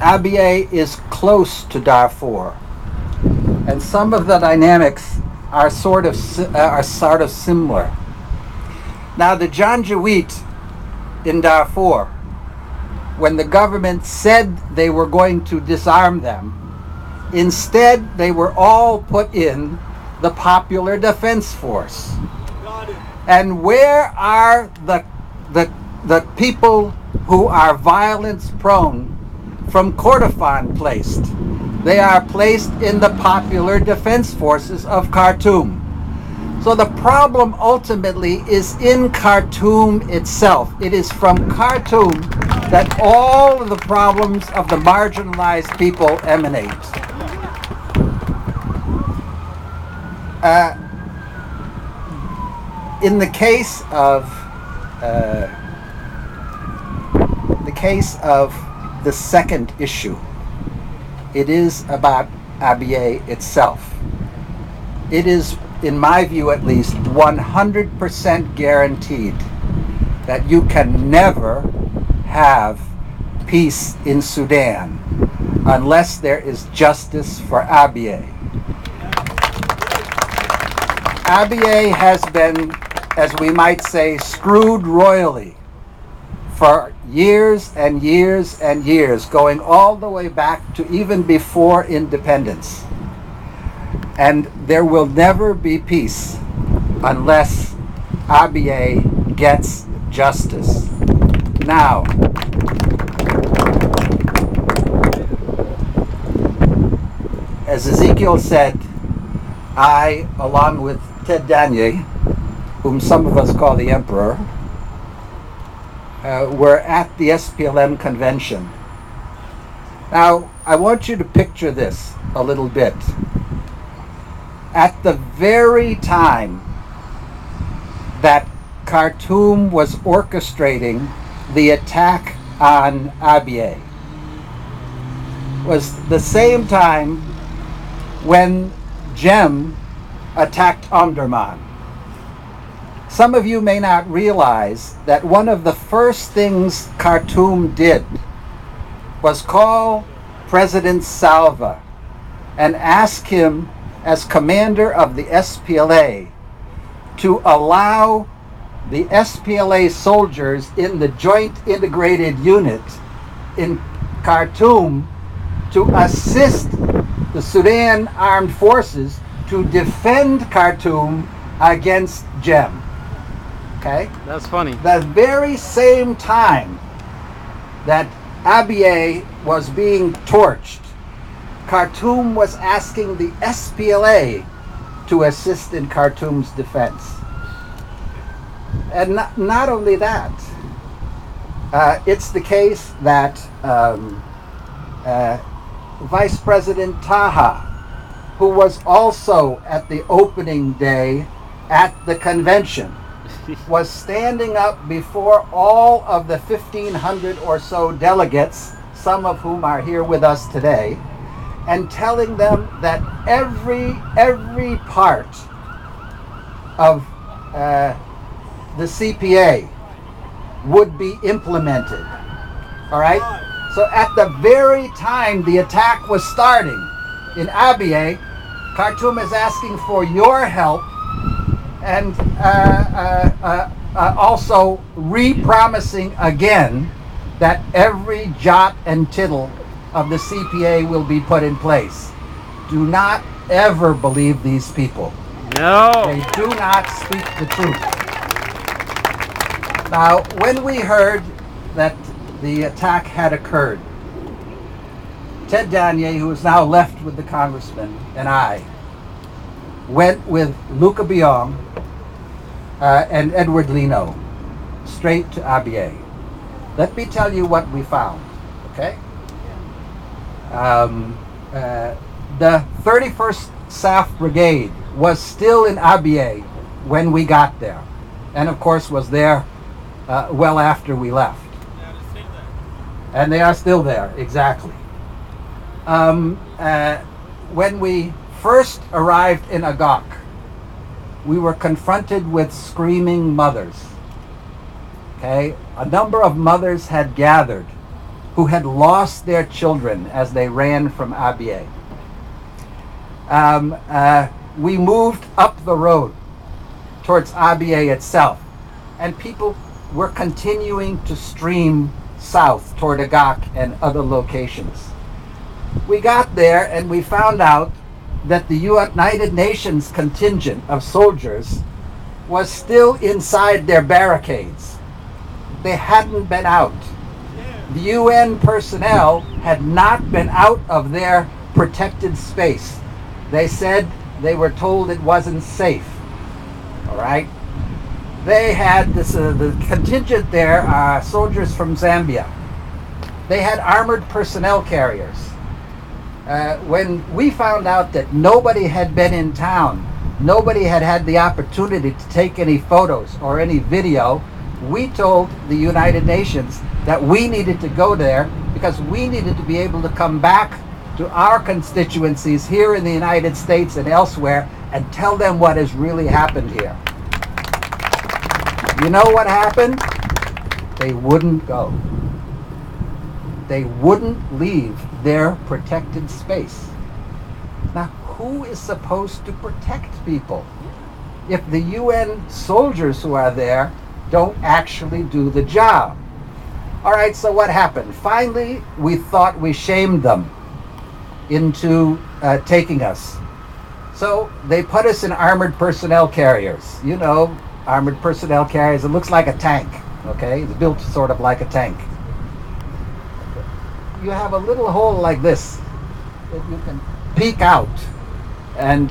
Abyei is close to Darfur, and some of the dynamics are sort of similar. Now, the Janjaweed in Darfur, when the government said they were going to disarm them, instead they were all put in the Popular Defense Force. And where are the people who are violence prone from Kordofan placed? They are placed in the Popular Defense Forces of Khartoum. So the problem ultimately is in Khartoum itself. It is from Khartoum that all of the problems of the marginalized people emanate. In the case of the second issue, it is about Abyei itself. It is, in my view at least, 100% guaranteed that you can never have peace in Sudan unless there is justice for Abyei. Abyei has been, as we might say, screwed royally for years and years and years, going all the way back to even before independence. And there will never be peace unless Abyei gets justice. Now, as Ezekiel said, I, along with Ted Danye, whom some of us call the Emperor, were at the SPLM convention. Now, I want you to picture this a little bit. At the very time that Khartoum was orchestrating the attack on Abyei was the same time when Jem attacked Omdurman. Some of you may not realize that one of the first things Khartoum did was call President Salva and ask him, as commander of the SPLA, to allow the SPLA soldiers in the Joint Integrated Unit in Khartoum to assist the Sudan Armed Forces to defend Khartoum against Jem. Okay? That's funny. The very same time that Abyei was being torched, Khartoum was asking the SPLA to assist in Khartoum's defense. And not only that, it's the case that Vice President Taha, who was also at the opening day at the convention, was standing up before all of the 1,500 or so delegates, some of whom are here with us today, and telling them that every part of the CPA would be implemented. All right? So at the very time the attack was starting in Abyei, Khartoum is asking for your help and also re-promising again that every jot and tittle of the CPA will be put in place. Do not ever believe these people. No. They do not speak the truth. Now, when we heard that the attack had occurred, Ted Danye, who is now left with the congressman, and I went with Luca Biong and Edward Lino straight to Abyei. Let me tell you what we found, okay? The 31st SAF Brigade was still in Abyei when we got there, and of course was there well after we left. And they are still there, exactly. When we first arrived in Agok, we were confronted with screaming mothers. Okay, a number of mothers had gathered who had lost their children as they ran from Abyei. We moved up the road towards Abyei itself, and people were continuing to stream south toward Agak and other locations. We got there and we found out that the United Nations contingent of soldiers was still inside their barricades. They hadn't been out. The UN personnel had not been out of their protected space. They said they were told it wasn't safe. All right? They had this, the contingent there are soldiers from Zambia. They had armored personnel carriers. When we found out that nobody had been in town, nobody had had the opportunity to take any photos or any video, we told the United Nations that we needed to go there because we needed to be able to come back to our constituencies here in the United States and elsewhere and tell them what has really happened here. You know what happened? They wouldn't go. They wouldn't leave their protected space. Now, who is supposed to protect people if the UN soldiers who are there don't actually do the job? All right, so what happened? Finally, we thought we shamed them into taking us. So they put us in armored personnel carriers. You know, armored personnel carriers, it looks like a tank, okay? It's built sort of like a tank. You have a little hole like this that you can peek out, and